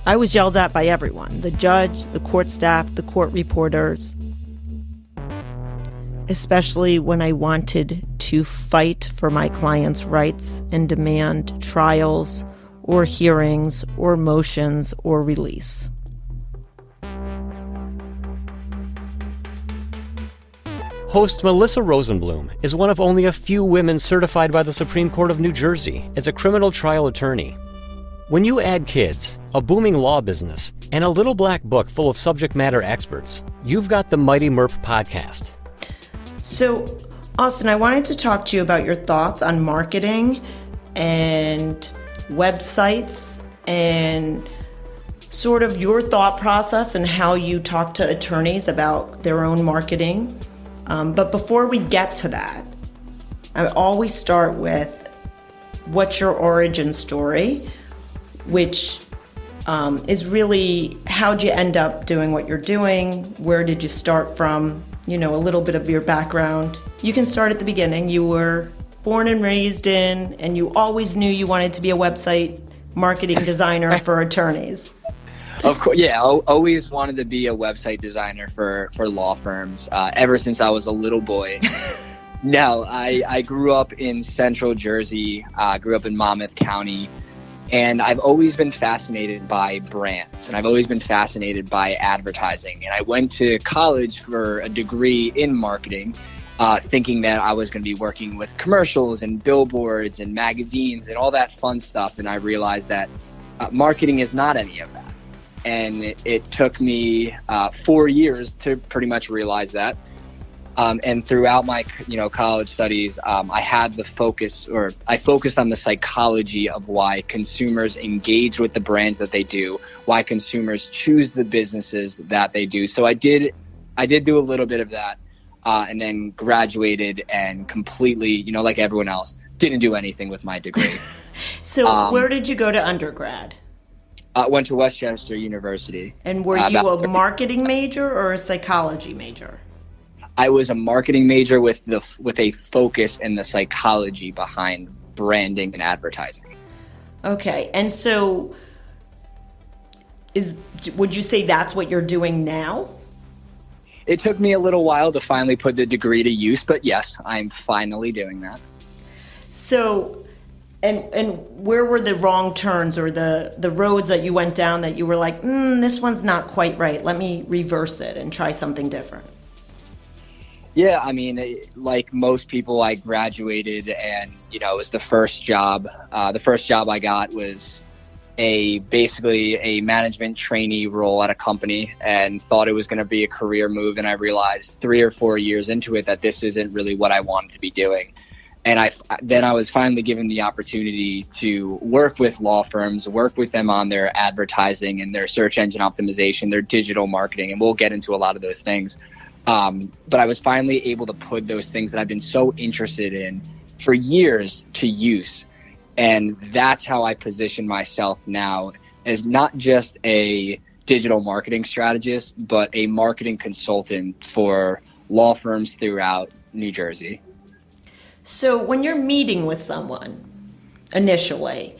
I was yelled at by everyone, the judge, the court staff, the court reporters, especially when I wanted to fight for my clients' rights and demand trials or hearings or motions or release. Host Melissa Rosenblum is one of only a few women certified by the Supreme Court of New Jersey as a criminal trial attorney. When you add kids, a booming law business, and a little black book full of subject matter experts, you've got the Mighty Merp podcast. So, Austin, I wanted to talk to you about your thoughts on marketing and websites and sort of your thought process and how you talk to attorneys about their own marketing. But before we get to that, I always start with what's your origin story, which is really how'd you end up doing what you're doing? Where did you start from? You know, a little bit of your background. You can start at the beginning. You were born and raised in, and you always knew you wanted to be a website marketing designer for attorneys. Of course, yeah. I always wanted to be a website designer for law firms ever since I was a little boy. No, I grew up in Central Jersey, grew up in Monmouth County, and I've always been fascinated by brands, and I've always been fascinated by advertising. And I went to college for a degree in marketing, thinking that I was going to be working with commercials and billboards and magazines and all that fun stuff. And I realized that marketing is not any of that. And it took me 4 years to pretty much realize that. And throughout my, college studies, I focused on the psychology of why consumers engage with the brands that they do, why consumers choose the businesses that they do. So I did do a little bit of that, and then graduated and completely, like everyone else, didn't do anything with my degree. So where did you go to undergrad? Went to Westchester University. And were you a marketing major or a psychology major? I was a marketing major with a focus in the psychology behind branding and advertising. Okay, and so would you say that's what you're doing now? It took me a little while to finally put the degree to use, but yes, I'm finally doing that. So, and where were the wrong turns or the roads that you went down that you were like, this one's not quite right, let me reverse it and try something different? Yeah, I mean, like most people, I graduated and, it was the first job. The first job I got was basically a management trainee role at a company, and thought it was going to be a career move. And I realized 3 or 4 years into it that this isn't really what I wanted to be doing. And then I was finally given the opportunity to work with law firms, work with them on their advertising and their search engine optimization, their digital marketing, and we'll get into a lot of those things. But I was finally able to put those things that I've been so interested in for years to use. And that's how I position myself now as not just a digital marketing strategist, but a marketing consultant for law firms throughout New Jersey. So when you're meeting with someone initially,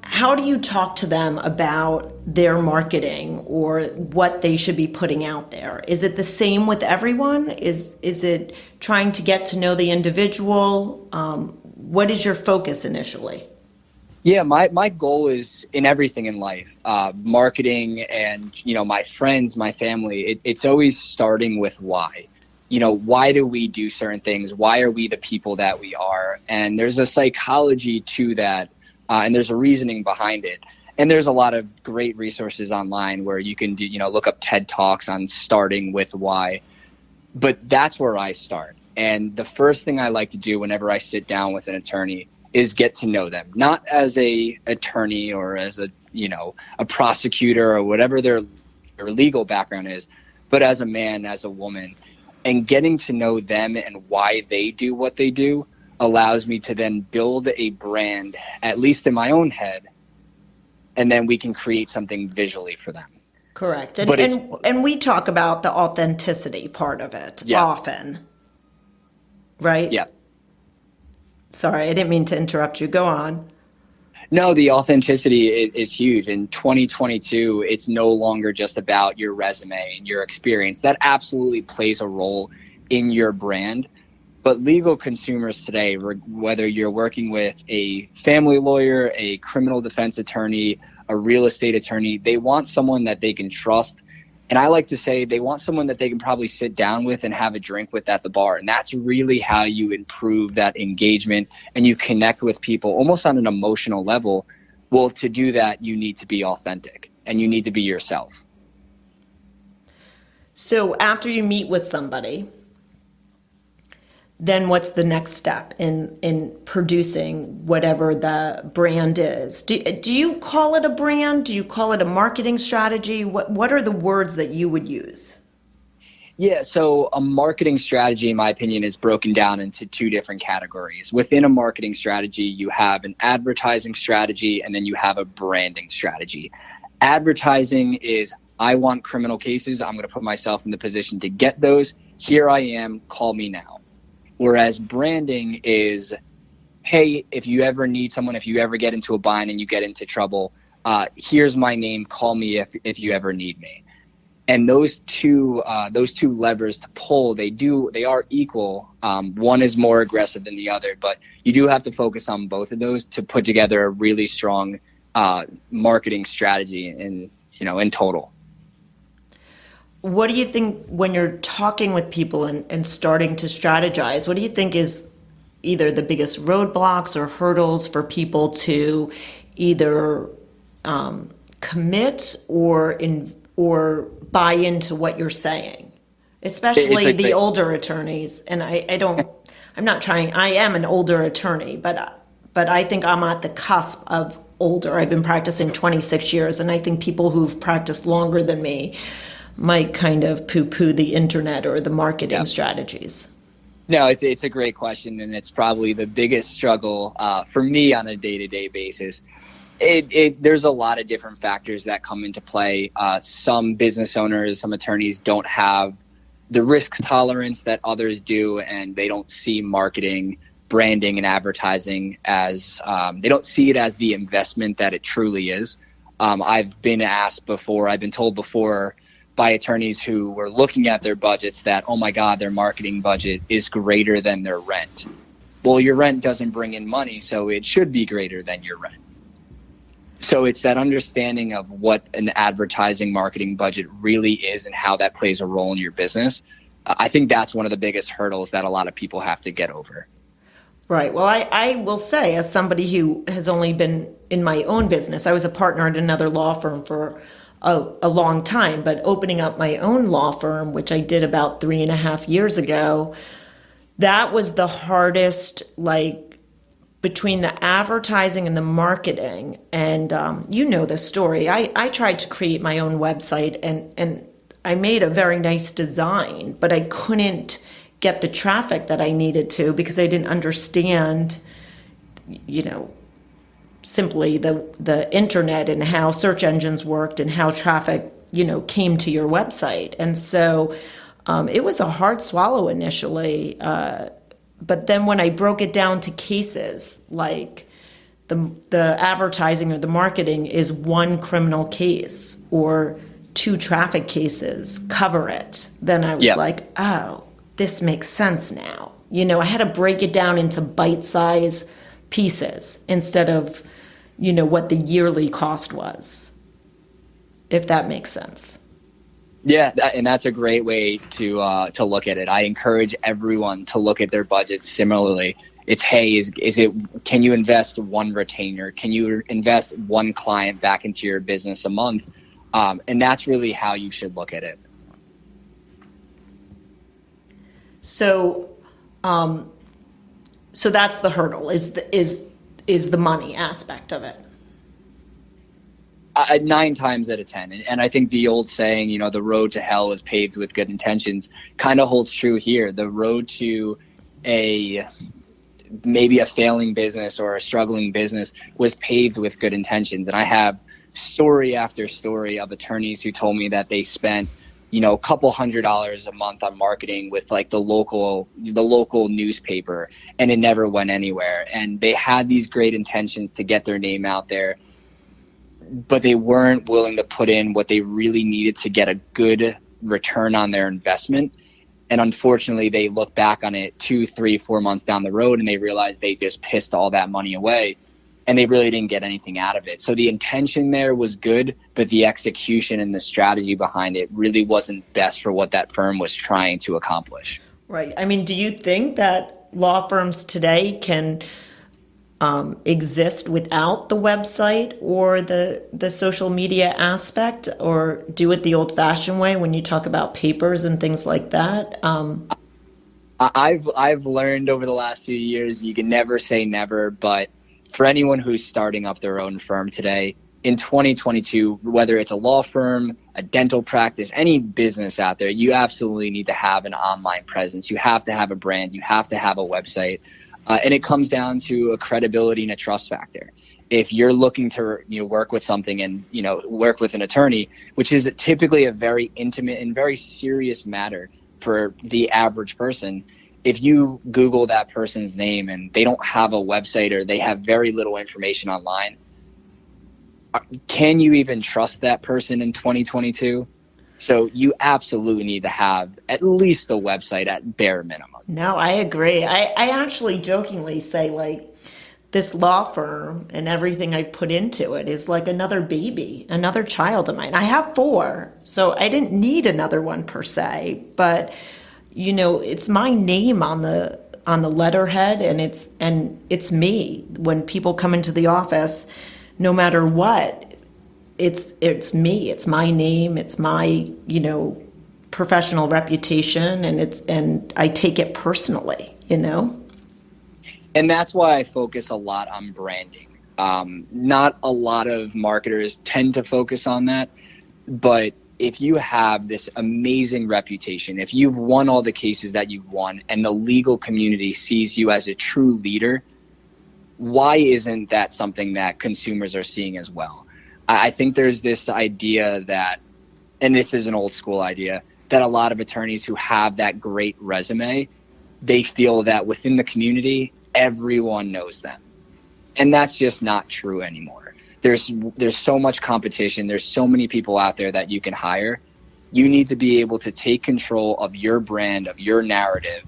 how do you talk to them about their marketing or what they should be putting out there? Is it the same with everyone? Is it trying to get to know the individual? What is your focus initially? Yeah, my goal is in everything in life, marketing and, my friends, my family, it's always starting with why. Why do we do certain things? Why are we the people that we are? And there's a psychology to that. And there's a reasoning behind it. And there's a lot of great resources online where you can do, look up TED Talks on starting with why. But that's where I start. And the first thing I like to do whenever I sit down with an attorney is get to know them, not as a attorney or as a prosecutor or whatever their legal background is, but as a man, as a woman, and getting to know them and why they do what they do allows me to then build a brand, at least in my own head, and then we can create something visually for them. Correct. And we talk about the authenticity part of it often, right? Yeah. Sorry, I didn't mean to interrupt you. Go on. No, the authenticity is huge. In 2022, it's no longer just about your resume and your experience. That absolutely plays a role in your brand. But legal consumers today, whether you're working with a family lawyer, a criminal defense attorney, a real estate attorney, they want someone that they can trust. And I like to say they want someone that they can probably sit down with and have a drink with at the bar. And that's really how you improve that engagement and you connect with people almost on an emotional level. Well, to do that, you need to be authentic and you need to be yourself. So after you meet with somebody, then what's the next step in producing whatever the brand is? Do you call it a brand? Do you call it a marketing strategy? What are the words that you would use? Yeah, so a marketing strategy, in my opinion, is broken down into two different categories. Within a marketing strategy, you have an advertising strategy, and then you have a branding strategy. Advertising is, I want criminal cases. I'm going to put myself in the position to get those. Here I am. Call me now. Whereas branding is, hey, if you ever need someone, if you ever get into a bind and you get into trouble, here's my name. Call me if you ever need me. And those two levers to pull, they are equal. One is more aggressive than the other, but you do have to focus on both of those to put together a really strong marketing strategy in total. What do you think when you're talking with people and starting to strategize? What do you think is either the biggest roadblocks or hurdles for people to either commit or buy into what you're saying? Especially the older attorneys. And I am an older attorney, but I think I'm at the cusp of older. I've been practicing 26 years, and I think people who've practiced longer than me might kind of poo-poo the internet or the marketing strategies. No, it's a great question, and it's probably the biggest struggle for me on a day-to-day basis. There's a lot of different factors that come into play. Some business owners, some attorneys don't have the risk tolerance that others do, and they don't see marketing, branding, and advertising as they don't see it as the investment that it truly is. I've been told before by attorneys who were looking at their budgets that, oh my God, their marketing budget is greater than their rent. Well, your rent doesn't bring in money, so it should be greater than your rent. So it's that understanding of what an advertising marketing budget really is and how that plays a role in your business. I think that's one of the biggest hurdles that a lot of people have to get over. Right. Well, I will say, as somebody who has only been in my own business, I was a partner at another law firm for a long time, but opening up my own law firm, which I did about 3.5 years ago, that was the hardest, between the advertising and the marketing. And you know the story. I tried to create my own website and I made a very nice design, but I couldn't get the traffic that I needed to because I didn't understand, simply the internet and how search engines worked and how traffic, came to your website. And so it was a hard swallow initially. But then when I broke it down to cases, like the advertising or the marketing is one criminal case or 2 traffic cases, cover it. Then I was like, oh, this makes sense now. I had to break it down into bite-sized pieces instead of, what the yearly cost was, if that makes sense. Yeah, and that's a great way to look at it. I encourage everyone to look at their budgets similarly. It's, hey, can you invest one retainer? Can you invest one client back into your business a month? And that's really how you should look at it. So that's the hurdle is the money aspect of it. 9 times out of 10. And I think the old saying, the road to hell is paved with good intentions kind of holds true here. The road to maybe a failing business or a struggling business was paved with good intentions. And I have story after story of attorneys who told me that they spent, a couple $100s a month on marketing with like the local newspaper, and it never went anywhere. And they had these great intentions to get their name out there, but they weren't willing to put in what they really needed to get a good return on their investment. And unfortunately, they look back on it 2, 3, 4 months down the road, and they realize they just pissed all that money away, and they really didn't get anything out of it. So the intention there was good, but the execution and the strategy behind it really wasn't best for what that firm was trying to accomplish. Right. I mean, do you think that law firms today can exist without the website or the social media aspect, or do it the old-fashioned way when you talk about papers and things like that? I've learned over the last few years, you can never say never, but for anyone who's starting up their own firm today, in 2022, whether it's a law firm, a dental practice, any business out there, you absolutely need to have an online presence. You have to have a brand. You have to have a website. And it comes down to a credibility and a trust factor. If you're looking to work with something and work with an attorney, which is typically a very intimate and very serious matter for the average person, if you Google that person's name and they don't have a website or they have very little information online, can you even trust that person in 2022? So you absolutely need to have at least a website at bare minimum. No, I agree. I actually jokingly say, like, this law firm and everything I've put into it is like another baby, another child of mine. I have 4, so I didn't need another one per se, but it's my name on the letterhead, and it's me. When people come into the office, no matter what, it's me. It's my name. It's my professional reputation, and I take it personally. And that's why I focus a lot on branding. Not a lot of marketers tend to focus on that, but if you have this amazing reputation, if you've won all the cases that you've won and the legal community sees you as a true leader, why isn't that something that consumers are seeing as well? I think there's this idea that, and this is an old school idea, that a lot of attorneys who have that great resume, they feel that within the community, everyone knows them. And that's just not true anymore. There's so much competition. There's so many people out there that you can hire. You need to be able to take control of your brand, of your narrative,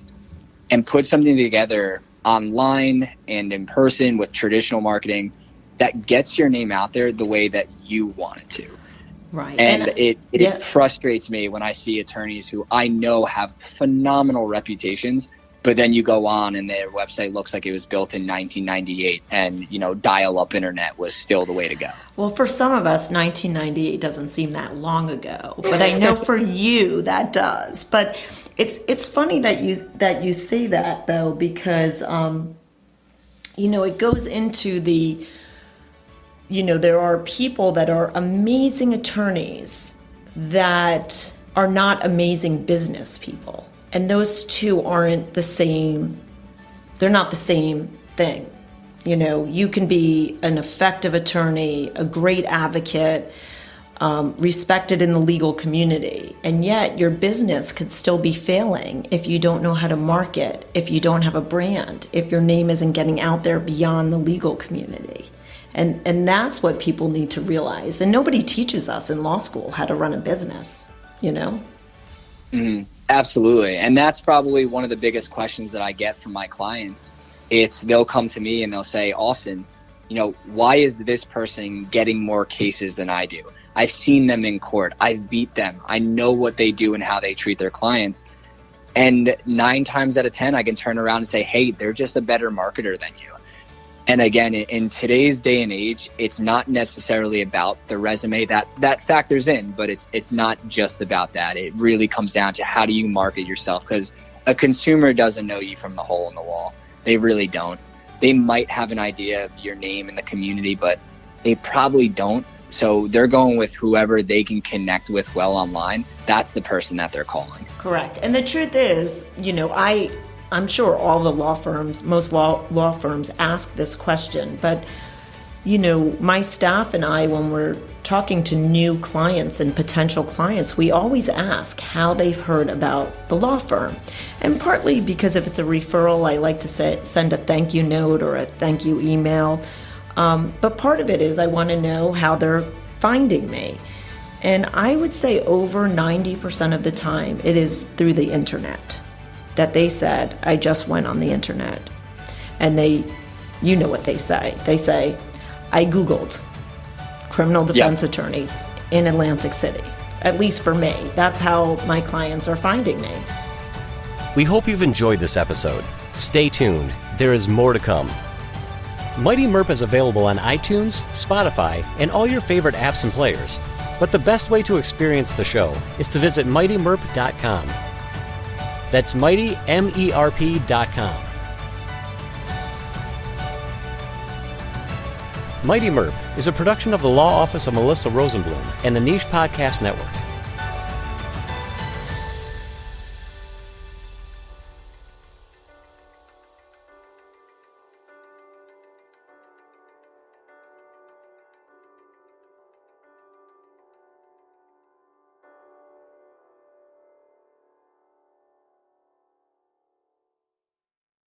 and put something together online and in person with traditional marketing that gets your name out there the way that you want it to. Right. And it frustrates me when I see attorneys who I know have phenomenal reputations, but then you go on and their website looks like it was built in 1998 and, dial-up internet was still the way to go. Well, for some of us, 1998 doesn't seem that long ago, but I know for you that does. But it's funny that you say that, though, because, it goes into the, there are people that are amazing attorneys that are not amazing business people. And those two aren't the same. They're not the same thing. You can be an effective attorney, a great advocate, respected in the legal community, and yet your business could still be failing if you don't know how to market, if you don't have a brand, if your name isn't getting out there beyond the legal community. And that's what people need to realize. And nobody teaches us in law school how to run a business, Mm-hmm. Absolutely. And that's probably one of the biggest questions that I get from my clients. They'll come to me and they'll say, Austin, why is this person getting more cases than I do? I've seen them in court. I've beat them. I know what they do and how they treat their clients. And 9 times out of 10, I can turn around and say, hey, they're just a better marketer than you. And again, in today's day and age, it's not necessarily about the resume. That factors in, but it's not just about that. It really comes down to how do you market yourself, because a consumer doesn't know you from the hole in the wall. They really don't. They might have an idea of your name in the community, but they probably don't. So they're going with whoever they can connect with well online. That's the person that they're calling. Correct. And the truth is, I'm sure all the law firms, most law firms ask this question, but my staff and I, when we're talking to new clients and potential clients, we always ask how they've heard about the law firm. And partly because if it's a referral, I like to send a thank you note or a thank you email. But part of it is I want to know how they're finding me. And I would say over 90% of the time, it is through the internet that they said, I just went on the internet. And you know what they say. They say, I Googled criminal defense attorneys in Atlantic City. At least for me, that's how my clients are finding me. We hope you've enjoyed this episode. Stay tuned. There is more to come. Mighty Merp is available on iTunes, Spotify, and all your favorite apps and players. But the best way to experience the show is to visit mightymerp.com. That's mightymerp.com. Mighty Merp is a production of the Law Office of Melissa Rosenblum and the Niche Podcast Network.